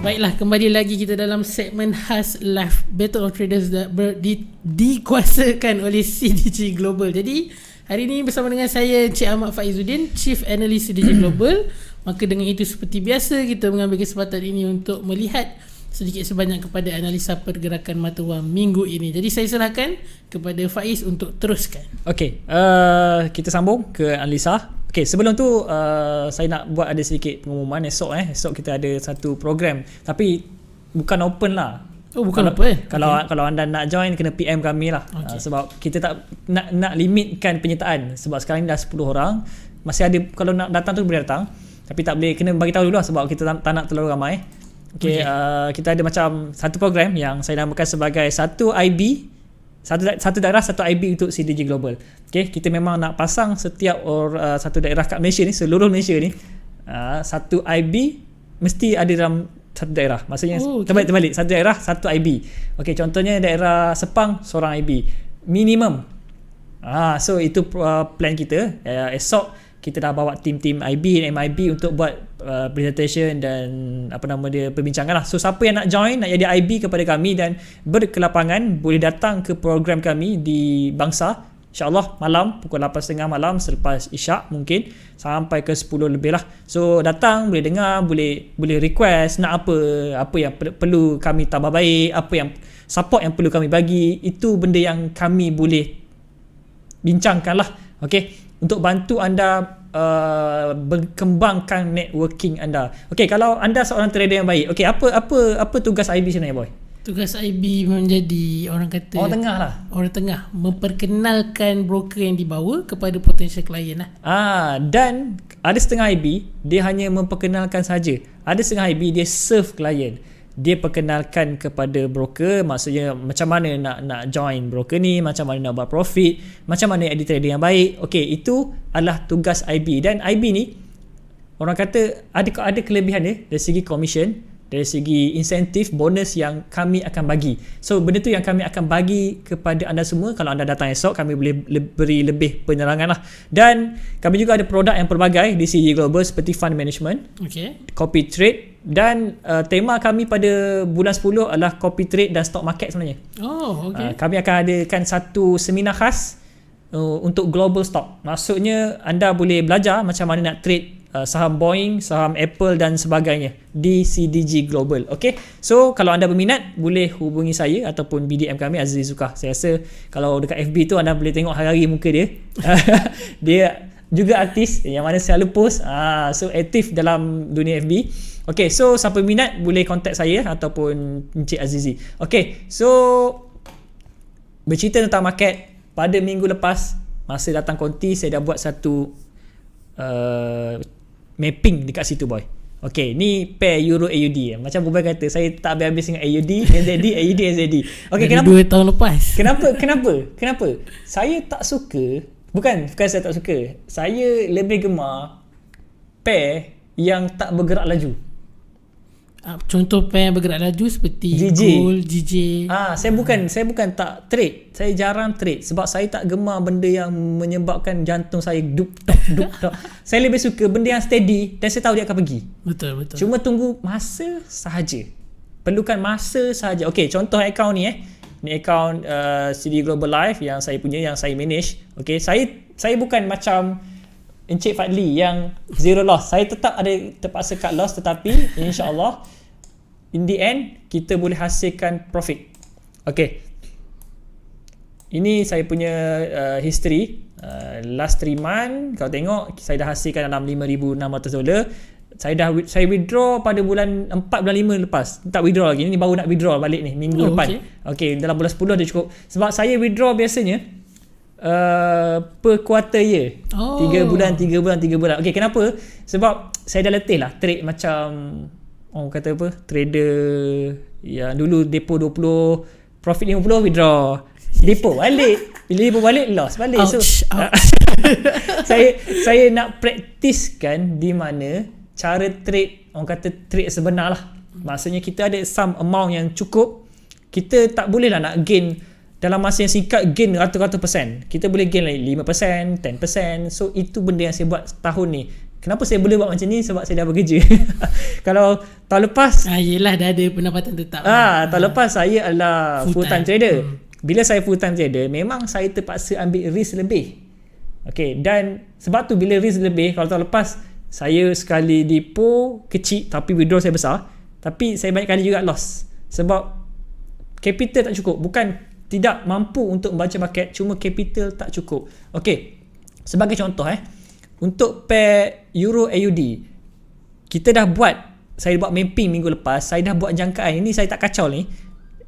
Baiklah, kembali lagi kita dalam segmen khas live Battle of Traders dikuasakan oleh CDG Global. Jadi hari ini bersama dengan saya Encik Ahmad Faizuddin, Chief Analyst CDG Global. Maka dengan itu seperti biasa kita mengambil kesempatan ini untuk melihat sedikit sebanyak kepada analisa pergerakan mata wang minggu ini. Jadi saya serahkan kepada Faiz untuk teruskan. Okey, kita sambung ke analisa. Okey, sebelum tu saya nak buat ada sedikit pengumuman esok. Esok kita ada satu program, tapi bukan open lah. Oh, bukan open. Kalau anda nak join kena PM kami lah. Sebab kita tak nak limitkan penyertaan, sebab sekarang ni dah 10 orang. Masih ada, kalau nak datang tu boleh datang, tapi tak boleh, kena bagi tahu dulu lah, sebab kita tak nak terlalu ramai. Kita ada macam satu program yang saya namakan sebagai satu IB, satu daerah satu IB untuk CDG Global. Kita memang nak pasang setiap satu daerah kat Malaysia ni, seluruh Malaysia ni, satu IB mesti ada dalam satu daerah. Maksudnya okay. terbalik, satu daerah satu IB. Okey, contohnya daerah Sepang seorang IB minimum. So itu plan kita. Esok kita dah bawa tim-tim IB dan MIB untuk buat presentation dan perbincangan lah. So siapa yang nak join, nak jadi IB kepada kami dan berkelapangan, boleh datang ke program kami di Bangsa, InsyaAllah malam pukul 8.30 malam selepas Isyak mungkin sampai ke 10 lebih lah. So datang, boleh dengar, boleh request nak apa yang perlu kami tambah baik, apa yang support yang perlu kami bagi. Itu benda yang kami boleh bincangkan lah. Okay, untuk bantu anda berkembangkan networking anda. Okay, kalau anda seorang trader yang baik, okay, apa tugas IB sebenarnya, boy? Tugas IB menjadi orang kata orang tengah memperkenalkan broker yang dibawa kepada potential klien lah. Dan ada setengah IB dia hanya memperkenalkan saja. Ada setengah IB dia serve klien. Dia perkenalkan kepada broker, maksudnya macam mana nak join broker ni, macam mana nak buat profit, macam mana jadi trader yang baik. Okey, itu adalah tugas IB. Dan IB ni orang kata ada kelebihan dia dari segi commission, dari segi insentif, bonus yang kami akan bagi. So benda tu yang kami akan bagi kepada anda semua. Kalau anda datang esok, kami boleh beri lebih penerangan lah. Dan kami juga ada produk yang pelbagai di CG Global seperti fund management, copy trade, dan tema kami pada bulan 10 adalah copy trade dan stock market sebenarnya. Kami akan adakan satu seminar khas untuk global stock. Maksudnya anda boleh belajar macam mana nak trade saham Boeing, saham Apple dan sebagainya di CDG Global. Okay, so kalau anda berminat boleh hubungi saya ataupun BDM kami, Aziz Zukah. Saya rasa kalau dekat FB tu anda boleh tengok hari-hari muka dia. Dia juga artis yang mana selalu post, so aktif dalam dunia FB. Okay, so siapa minat boleh contact saya ataupun Encik Azizi. Okay, so bercerita tentang market, pada minggu lepas masa datang konti saya dah buat satu mapping dekat situ, boy. Okay, ni pair Euro AUD. Macam Bobai kata, saya tak habis-habis dengan AUD, NZD, AUD, NZD. Okay, kenapa? 2 tahun lepas. Kenapa? Saya tak suka, bukan saya tak suka, saya lebih gemar pair yang tak bergerak laju. Contoh pair yang bergerak laju seperti GJ. Gold, GJ. Saya bukan tak trade. Saya jarang trade sebab saya tak gemar benda yang menyebabkan jantung saya dup tok. Saya lebih suka benda yang steady dan saya tahu dia akan pergi. Betul. Cuma tunggu masa sahaja. Perlukan masa sahaja. Okey, contoh akaun ni Ni akaun CD Global Life yang saya punya, yang saya manage. Okey, saya bukan macam Encik Fadli yang zero loss. Saya tetap ada terpaksa cut loss, tetapi insya-Allah in the end kita boleh hasilkan profit. Okay, ini saya punya history last 3 month. Kalau tengok saya dah hasilkan dalam $5,600. Saya withdraw pada bulan 4 bulan 5 lepas. Tak withdraw lagi, ni baru nak withdraw balik ni minggu depan. Okay, dalam bulan 10 dah cukup. Sebab saya withdraw biasanya per quarter year. 3 bulan. Okay, kenapa? Sebab saya dah letih lah trade macam orang kata apa, trader yang dulu depo 20, profit 50, withdraw, depo balik, bila depo balik loss balik. So saya nak praktiskan di mana cara trade, orang kata trade sebenar lah. Maksudnya kita ada some amount yang cukup. Kita tak boleh lah nak gain dalam masa yang singkat, gain ratus-ratus persen. Kita boleh gain like 5%, 10%. So itu benda yang saya buat tahun ni. Kenapa saya boleh buat macam ni? Sebab saya dah bekerja. Kalau tahun lepas yelah, dah ada pendapatan tetap. Tahun lepas saya adalah full time trader. Bila saya full time trader, memang saya terpaksa ambil risk lebih. Okay, dan sebab tu bila risk lebih, kalau tahun lepas saya sekali depo kecil tapi withdraw saya besar, tapi saya banyak kali juga loss sebab capital tak cukup. Bukan tidak mampu untuk membaca market, cuma capital tak cukup. Okay, sebagai contoh untuk pair Euro AUD, kita dah buat, saya buat mapping minggu lepas, saya dah buat jangkaan. Ini saya tak kacau ni,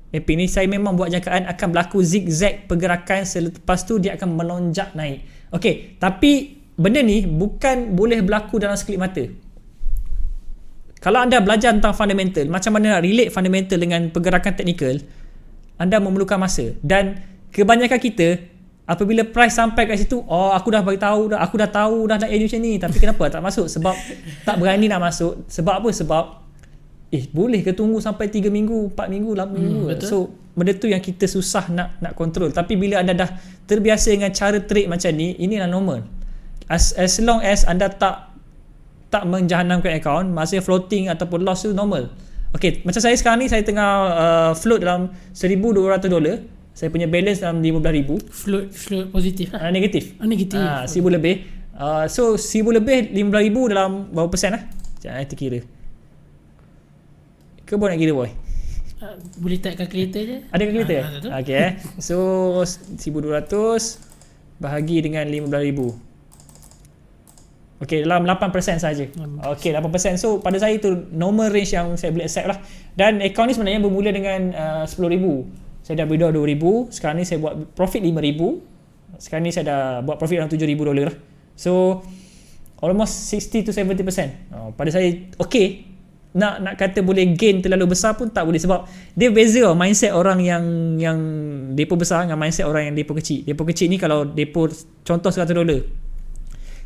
mapping ni saya memang buat jangkaan akan berlaku zigzag pergerakan, selepas tu dia akan melonjak naik. Okay, tapi benda ni bukan boleh berlaku dalam sekelip mata. Kalau anda belajar tentang fundamental, macam mana nak relate fundamental dengan pergerakan teknikal, anda memerlukan masa. Dan kebanyakan kita, apabila price sampai kat situ, aku dah beritahu dah, aku dah tahu dah nak edit macam ni, tapi kenapa tak masuk? Sebab tak berani nak masuk. Sebab apa? Sebab boleh ke tunggu sampai 3 minggu, 4 minggu, 8 minggu. Betul. So benda tu yang kita susah nak control. Tapi bila anda dah terbiasa dengan cara trade macam ni, inilah normal. As long as anda tak menjahanamkan akaun, maksudnya floating ataupun loss tu normal. Okay, macam saya sekarang ni, saya tengah float dalam $1,200. Saya punya balance dalam 15,000. Float positif lah. Negatif. Negatif. 1,000 lebih. So 1,000 lebih, 15,000 dalam berapa persen lah? Sekejap saya terkira. Ke boleh nak kira boy? Boleh type calculator je. Ada calculator? Betul. Okay. So 1,200 bahagi dengan 15,000. Okay, dalam 8% saja. Okay, 8%. So pada saya itu normal range yang saya boleh accept lah. Dan account ni sebenarnya bermula dengan 10,000. Saya dah withdraw 2,000. Sekarang ni saya buat profit 5,000. Sekarang ni saya dah buat profit dalam $7,000 lah. So almost 60 to 70%. Pada saya okay. Nak kata boleh gain terlalu besar pun tak boleh, sebab dia beza mindset orang yang depo besar dengan mindset orang yang depo kecil. Depo kecil ni kalau depo contoh $100,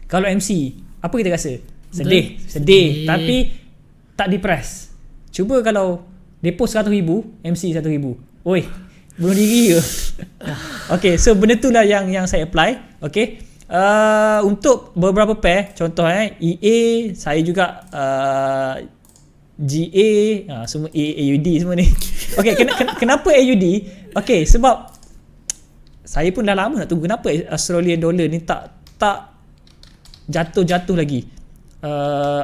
kalau MC apa kita rasa? Sedih. Tapi tak depress. Cuba kalau depo 100,000, MC 1,000. Oi, bunuh diri ke? Okay, so benda tu lah yang saya apply. Okay, untuk beberapa pair, contoh EA, saya juga GA, semua AUD semua ni. Okay, kenapa AUD? Okay, sebab saya pun dah lama nak tunggu kenapa Australian dollar ni tak jatuh lagi.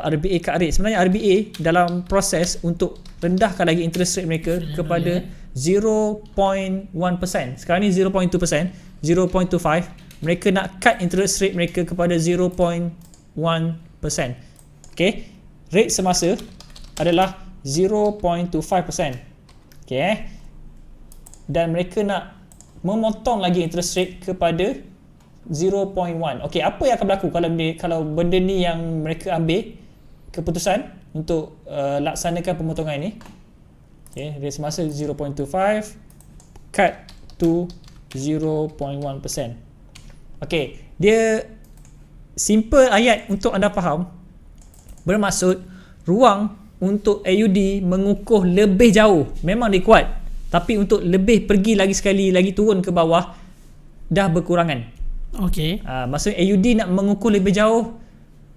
RBA cut rate. Sebenarnya RBA dalam proses untuk rendahkan lagi interest rate mereka kepada 0.1%. Sekarang ni 0.2%, 0.25. Mereka nak cut interest rate mereka kepada 0.1%. Okay, rate semasa adalah 0.25%. Okay, dan mereka nak memotong lagi interest rate kepada 0.1. Okay, apa yang akan berlaku kalau benda ni yang mereka ambil keputusan untuk laksanakan pemotongan ini? Okay, rate semasa 0.25 cut to 0.1%. Okay, dia simple ayat untuk anda faham, bermaksud ruang untuk AUD mengukuh lebih jauh memang dia kuat, tapi untuk lebih pergi lagi sekali lagi turun ke bawah dah berkurangan. Okay. Maksudnya AUD nak mengukuh lebih jauh,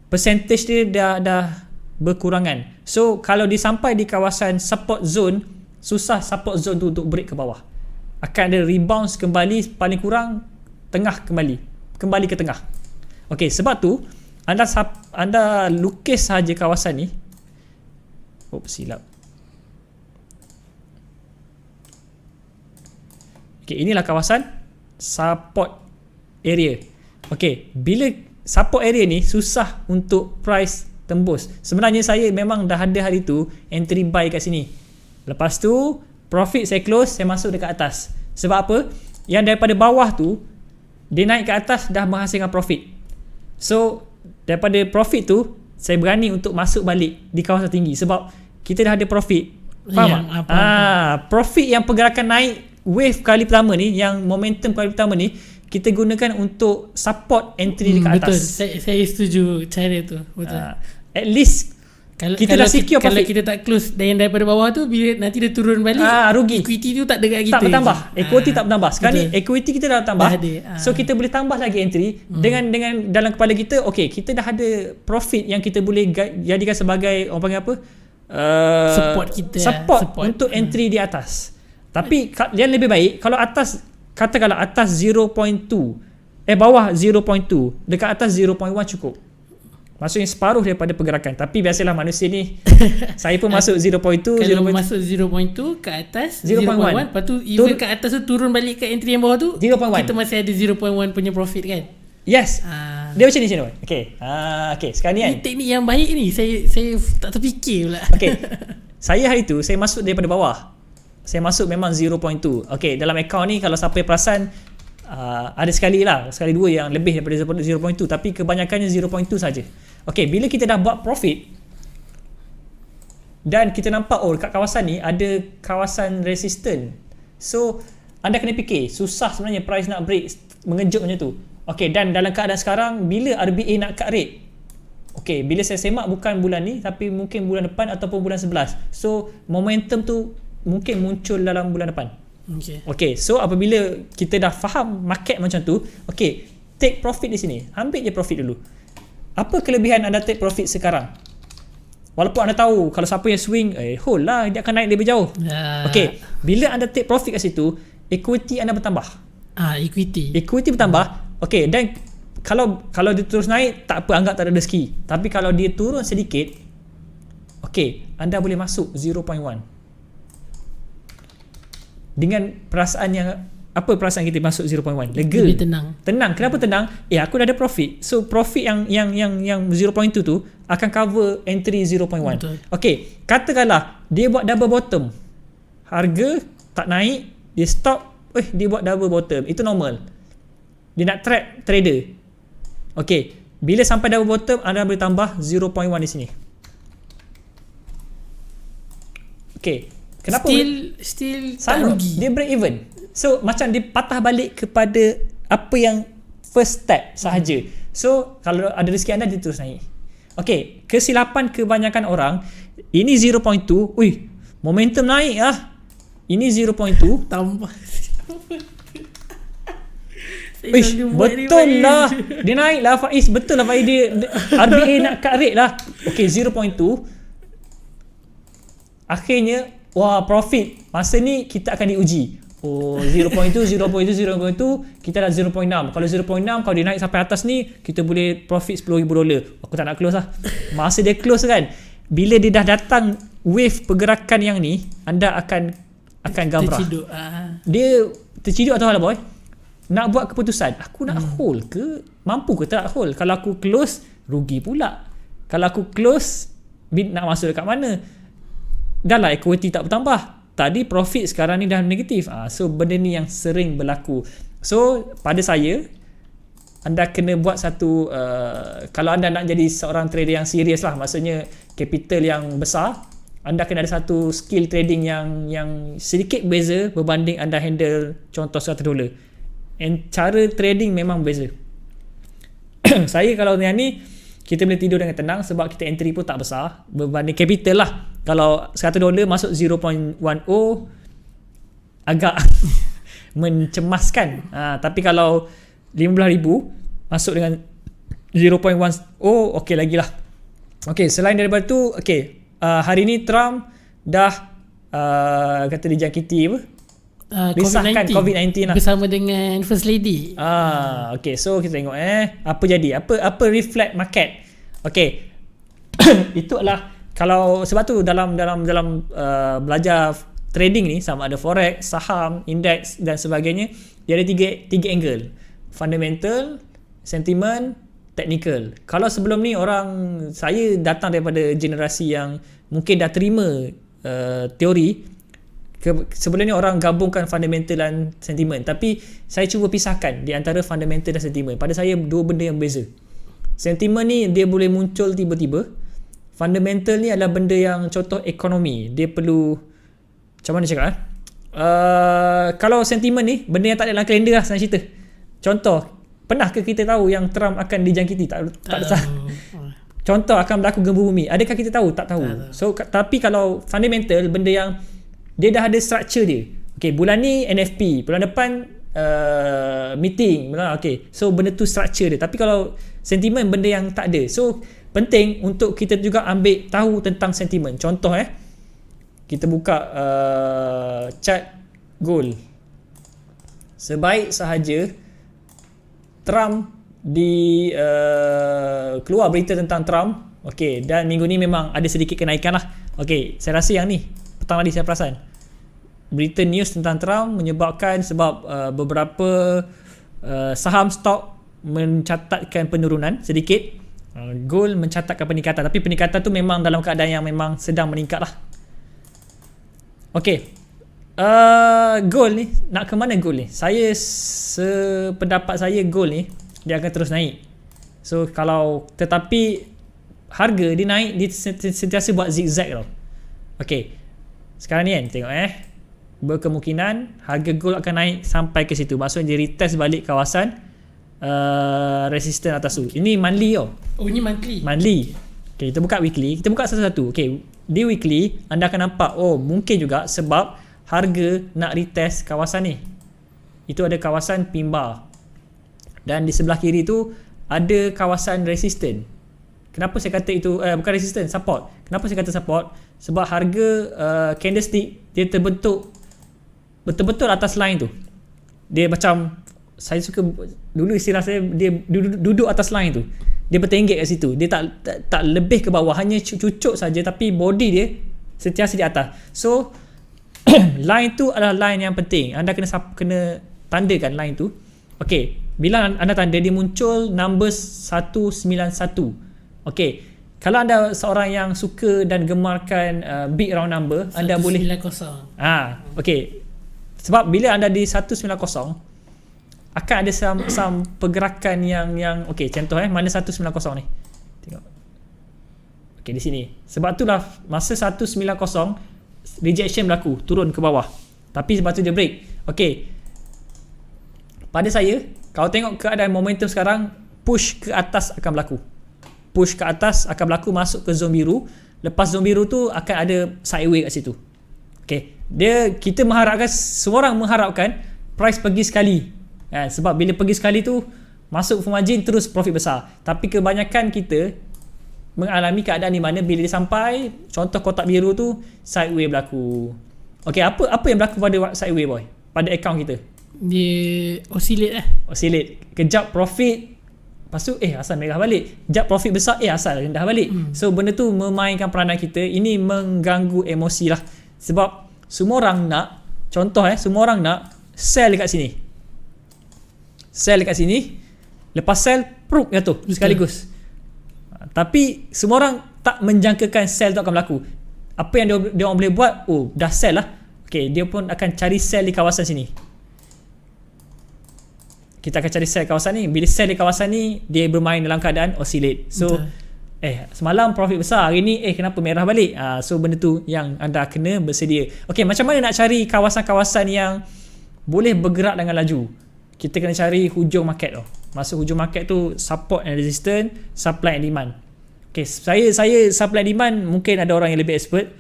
percentage dia dah berkurangan. So kalau dia sampai di kawasan support zone, susah support zone tu untuk break ke bawah. Akan ada rebounce kembali, paling kurang tengah kembali ke tengah. Okay, sebab tu anda lukis saja kawasan ni. Silap. Okay, inilah kawasan support area. Okay, bila support area ni susah untuk price tembus. Sebenarnya saya memang dah ada hari tu entry buy kat sini. Lepas tu profit saya close, saya masuk dekat atas. Sebab apa? Yang daripada bawah tu dia naik ke atas dah menghasilkan profit. So daripada profit tu saya berani untuk masuk balik di kawasan tinggi sebab kita dah ada profit. Faham tak? Profit yang pergerakan naik wave kali pertama ni, yang momentum kali pertama ni, kita gunakan untuk support entry dekat atas. Betul, saya setuju cara tu. Betul. At least kita dah secure kalau profit. kita tak close dan yang daripada bawah tu, bila nanti dia turun balik, rugi. Equity tu tak dekat kita. Tak bertambah. Equity tak bertambah. Sekarang ni equity kita dah tambah. So kita boleh tambah lagi entry dengan dalam kepala kita, okay, kita dah ada profit yang kita boleh jadikan sebagai orang panggil apa? Support kita. Support untuk entry di atas. Tapi yang lebih baik kalau atas, katakanlah atas 0.2, bawah 0.2, dekat atas 0.1 cukup. Maksudnya separuh daripada pergerakan. Tapi biasalah manusia ni saya pun masuk 0.2. Kalau masuk 0.2 ke atas 0.1, lepas tu even kat atas tu turun balik ke entry yang bawah tu 0.1, kita masih ada 0.1 punya profit kan. Yes. Dia macam ni channel. Okay. Okay, sekarang ni kan, ini teknik yang baik ni. Saya tak terfikir pula. Okay. Saya hari tu saya masuk daripada bawah. Saya masuk memang 0.2. Okay, dalam account ni kalau siapa perasan, ada sekali dua yang lebih daripada 0.2, tapi kebanyakannya 0.2 saja. Okay, bila kita dah buat profit dan kita nampak kat kawasan ni ada kawasan resistant, so anda kena fikir, susah sebenarnya price nak break mengejut macam tu. Okay, dan dalam keadaan sekarang bila RBA nak cut rate, Okay, bila saya semak bukan bulan ni tapi mungkin bulan depan ataupun bulan 11. So momentum tu mungkin muncul dalam bulan depan. Okay, so apabila kita dah faham market macam tu, okay, take profit di sini. Ambil je profit dulu. Apa kelebihan anda take profit sekarang? Walaupun anda tahu kalau siapa yang swing, hold lah, dia akan naik lebih jauh. Okay, bila anda take profit kat situ, equity anda bertambah. Equity bertambah. Okay, dan kalau dia terus naik, tak apa, anggap tak ada rezeki. Tapi kalau dia turun sedikit, okay, anda boleh masuk 0.1 dengan perasaan yang, apa perasaan kita masuk 0.1? Lega. Lebih tenang. Kenapa tenang? Aku dah ada profit. So profit yang 0.2 tu akan cover entry 0.1. Betul. Okay, katakanlah dia buat double bottom, harga tak naik, dia stop, dia buat double bottom. Itu normal. Dia nak track trader. Okay, bila sampai double bottom, anda boleh tambah 0.1 di sini. Okay, kenapa? Still sama, tak rugi. dia break even. So macam dia patah balik kepada apa yang first step sahaja. So kalau ada rezeki anda, dia terus naik. Okay, kesilapan kebanyakan orang, ini 0.2, momentum naik lah. Ini 0.2 tambah. Betul lah, dia naik lah Faiz. Betul lah Faiz, dia RBA nak cut rate lah. Okay, 0.2 akhirnya, profit. Masa ni kita akan diuji. 0.2 kita dah 0.6. Kalau 0.6, kalau dia naik sampai atas ni, kita boleh profit $10,000. Aku tak nak close lah. Masa dia close kan, bila dia dah datang wave pergerakan yang ni, anda akan gabrah. Terciduk. Dia terciduk atau apa boy? Nak buat keputusan, aku nak hold ke? Mampu ke tak hold? Kalau aku close, rugi pula. Kalau aku close, nak masuk dekat mana? Dah lah equity tak bertambah. Tadi profit, sekarang ni dah negatif. So benda ni yang sering berlaku. So pada saya, anda kena buat satu, kalau anda nak jadi seorang trader yang serius lah, maksudnya capital yang besar, anda kena ada satu skill trading yang sedikit beza berbanding anda handle contoh $100. And cara trading memang beza. Saya kalau yang ni, kita boleh tidur dengan tenang sebab kita entry pun tak besar berbanding capital lah. Kalau $100 masuk 0.10, agak mencemaskan. Tapi kalau 15,000 masuk dengan 0.10, okey lagi lah. Okey, selain daripada tu, hari ni Trump dah kata dijangkiti apa? Risahkan COVID-19 lah bersama dengan First Lady. Okay, so kita tengok apa jadi, apa reflect market. Okay, itu adalah, kalau sebab tu dalam belajar trading ni, sama ada forex, saham, indeks dan sebagainya, dia ada tiga angle: fundamental, sentiment, technical. Kalau sebelum ni saya datang daripada generasi yang mungkin dah terima teori. Sebelum ni orang gabungkan fundamental dan sentiment, tapi saya cuba pisahkan di antara fundamental dan sentiment. Pada saya, dua benda yang berbeza. Sentiment ni dia boleh muncul tiba-tiba. Fundamental ni adalah benda yang contoh ekonomi. Dia perlu, macam mana cakap kalau sentiment ni benda yang tak ada dalam kalender lah, senang cerita. Contoh, pernah ke kita tahu yang Trump akan dijangkiti? Tak Contoh, akan berlaku gempa bumi. Adakah kita tahu? Tak tahu. So tapi kalau fundamental, benda yang dia dah ada structure dia. Okay, bulan ni NFP, bulan depan meeting. Okay, so benda tu structure dia. Tapi kalau sentiment, benda yang tak ada. So penting untuk kita juga ambil tahu tentang sentiment. Contoh kita buka chart gold. Sebaik sahaja Trump keluar berita tentang Trump. Okay, dan minggu ni memang ada sedikit kenaikan lah. Okay, saya rasa yang ni petang tadi saya perasan berita news tentang Trump menyebabkan sebab beberapa saham stok mencatatkan penurunan sedikit, gold mencatatkan peningkatan, tapi peningkatan tu memang dalam keadaan yang memang sedang meningkat lah. Okay, gold ni nak ke mana? Gold ni, saya sependapat saya gold ni dia akan terus naik. So kalau, tetapi harga dia naik, dia sentiasa buat zigzag tau. Okay, sekarang ni kan tengok berkemungkinan harga gold akan naik sampai ke situ. Maksudnya dia retest balik kawasan resistance atas tu. Ini monthly tau. Oh, ini monthly. Okay, kita buka weekly. Kita buka satu-satu. Okay, di weekly anda akan nampak, oh mungkin juga sebab harga nak retest kawasan ni. Itu ada kawasan pin bar. Dan di sebelah kiri tu ada kawasan resistance. Kenapa saya kata itu bukan resistance, support. Kenapa saya kata support? Sebab harga candlestick dia terbentuk betul-betul atas line tu. Dia macam, saya suka dulu istilah saya, dia duduk atas line tu. Dia bertenggek kat situ. Dia tak lebih ke bawah, hanya cucuk saja, tapi body dia sentiasa di atas. So line tu adalah line yang penting. Anda kena tandakan line tu. Okey, bila anda tanda, dia muncul number 191. Okey, kalau anda seorang yang suka dan gemarkan big round number, anda boleh 190. okey. Sebab bila anda di 190 akan ada some pergerakan yang okey, contoh mana 190 ni. Tengok. Okey, di sini. Sebab itulah masa 190 rejection berlaku, turun ke bawah. Tapi sebab tu dia break. Okey. Pada saya, kalau tengok keadaan momentum sekarang, push ke atas akan berlaku. Push ke atas akan berlaku, masuk ke zon biru. Lepas zon biru tu akan ada sideway kat situ. Okey. Kita mengharapkan, semua orang mengharapkan price pergi sekali. Sebab bila pergi sekali tu masuk full margin, terus profit besar. Tapi kebanyakan kita mengalami keadaan di mana bila dia sampai contoh kotak biru tu, sideway berlaku. Okey, apa yang berlaku pada sideway boy? Pada account kita? Dia oscillate Oscillate. Kejap profit, lepas tu asal merah balik. Kejap profit besar, asal rendah balik. So benda tu memainkan peranan kita. Ini mengganggu emosi lah. Sebab semua orang nak, contoh semua orang nak sell dekat sini. Sell dekat sini, lepas sell pruk jatuh sekaligus. Tapi semua orang tak menjangkakan sell tu akan berlaku. Apa yang dia orang boleh buat, dah sell lah. Okay, dia pun akan cari sell di kawasan sini. Kita akan cari sell kawasan ni. Bila sell di kawasan ni, dia bermain dalam keadaan oscillate. So semalam profit besar, hari ni kenapa merah balik? So benda tu yang anda kena bersedia. Okay, macam mana nak cari kawasan-kawasan yang boleh bergerak dengan laju? Kita kena cari hujung market tu. Masuk hujung market tu, support and resistance, supply and demand. Okay, saya supply and demand, mungkin ada orang yang lebih expert.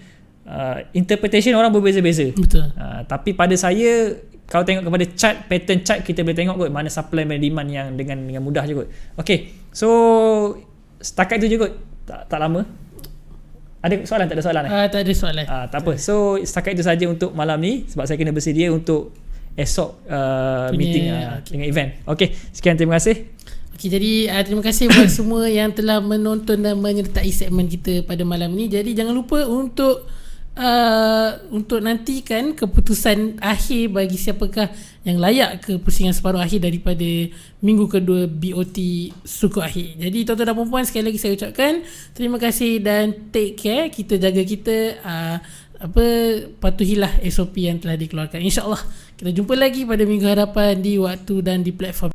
Interpretation orang berbeza-beza. Betul. Tapi pada saya, kalau tengok kepada chart, pattern chart, kita boleh tengok kot mana supply and demand yang dengan mudah je kot. Okay, so setakat itu je kot. Tak lama. Ada soalan? Tak ada soalan? Tak ada soalan. Tak apa. So setakat itu saja untuk malam ni, sebab saya kena bersedia untuk esok meeting dengan event. Okey, sekian, terima kasih. Okey, jadi terima kasih buat semua yang telah menonton dan menyertai segmen kita pada malam ni. Jadi jangan lupa untuk nantikan keputusan akhir bagi siapakah yang layak ke pusingan separuh akhir daripada minggu kedua BOT suku akhir. Jadi tuan-tuan dan puan-puan, sekali lagi saya ucapkan terima kasih dan take care. Kita jaga kita, patuhilah SOP yang telah dikeluarkan. InsyaAllah kita jumpa lagi pada minggu hadapan di waktu dan di platform